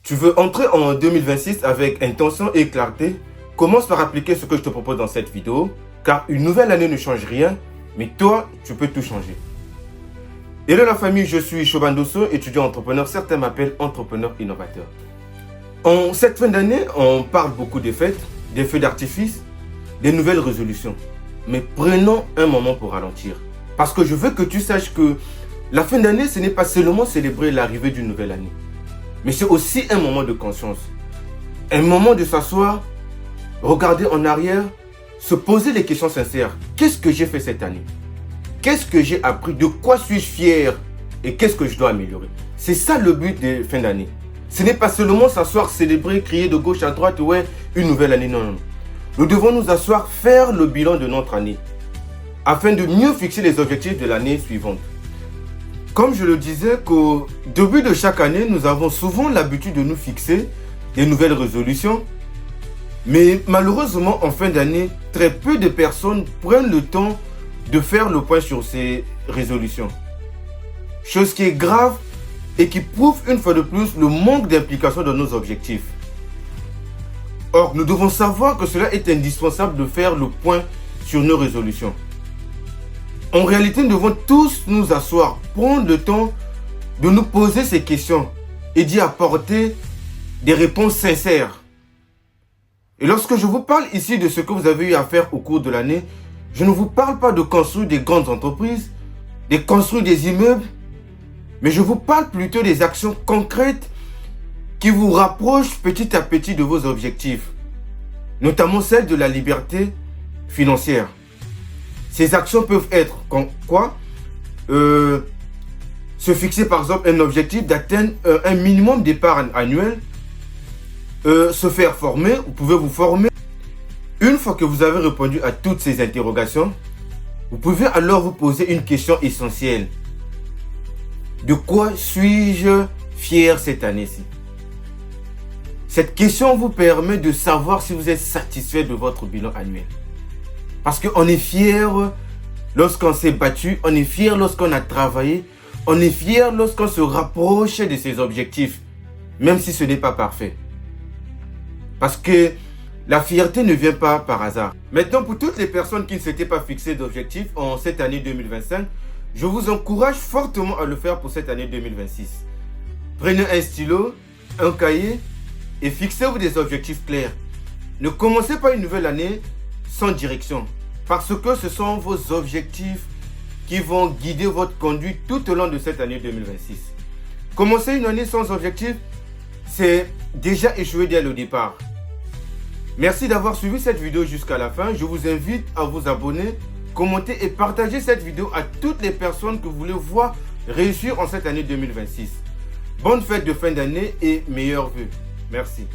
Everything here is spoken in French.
Tu veux entrer en 2026 avec intention et clarté? Commence par appliquer ce que je te propose dans cette vidéo, car une nouvelle année ne change rien, mais toi, tu peux tout changer. Hello la famille, je suis Shoban Dosso, étudiant entrepreneur, certains m'appellent entrepreneur innovateur. En cette fin d'année, on parle beaucoup des fêtes, des feux d'artifice, des nouvelles résolutions. Mais prenons un moment pour ralentir. Parce que je veux que tu saches que la fin d'année, ce n'est pas seulement célébrer l'arrivée d'une nouvelle année. Mais c'est aussi un moment de conscience. Un moment de s'asseoir, regarder en arrière, se poser les questions sincères. Qu'est-ce que j'ai fait cette année? Qu'est-ce que j'ai appris? De quoi suis-je fier? Et qu'est-ce que je dois améliorer? C'est ça le but de fin d'année. Ce n'est pas seulement s'asseoir, célébrer, crier de gauche à droite, ouais, une nouvelle année. Non, non. Nous devons nous asseoir, faire le bilan de notre année, afin de mieux fixer les objectifs de l'année suivante. Comme je le disais, qu'au début de chaque année, nous avons souvent l'habitude de nous fixer des nouvelles résolutions. Mais malheureusement, en fin d'année, très peu de personnes prennent le temps de faire le point sur ces résolutions. Chose qui est grave et qui prouve une fois de plus le manque d'implication dans nos objectifs. Or, nous devons savoir que cela est indispensable de faire le point sur nos résolutions. En réalité, nous devons tous nous asseoir, prendre le temps de nous poser ces questions et d'y apporter des réponses sincères. Et lorsque je vous parle ici de ce que vous avez eu à faire au cours de l'année, je ne vous parle pas de construire des grandes entreprises, de construire des immeubles, mais je vous parle plutôt des actions concrètes qui vous rapprochent petit à petit de vos objectifs, notamment celle de la liberté financière. Ces actions peuvent être quoi? Se fixer par exemple un objectif d'atteindre un minimum d'épargne annuelle, se faire former, vous pouvez vous former. Une fois que vous avez répondu à toutes ces interrogations, vous pouvez alors vous poser une question essentielle. De quoi suis-je fier cette année-ci? Cette question vous permet de savoir si vous êtes satisfait de votre bilan annuel. Parce qu'on est fier lorsqu'on s'est battu, on est fier lorsqu'on a travaillé, on est fier lorsqu'on se rapproche de ses objectifs, même si ce n'est pas parfait. Parce que la fierté ne vient pas par hasard. Maintenant, pour toutes les personnes qui ne s'étaient pas fixées d'objectifs en cette année 2025, je vous encourage fortement à le faire pour cette année 2026. Prenez un stylo, un cahier et fixez-vous des objectifs clairs. Ne commencez pas une nouvelle année sans direction, parce que ce sont vos objectifs qui vont guider votre conduite tout au long de cette année 2026. Commencer une année sans objectif, c'est déjà échouer dès le départ. Merci d'avoir suivi cette vidéo jusqu'à la fin. Je vous invite à vous abonner, commenter et partager cette vidéo à toutes les personnes que vous voulez voir réussir en cette année 2026. Bonne fête de fin d'année et meilleurs vœux. Merci.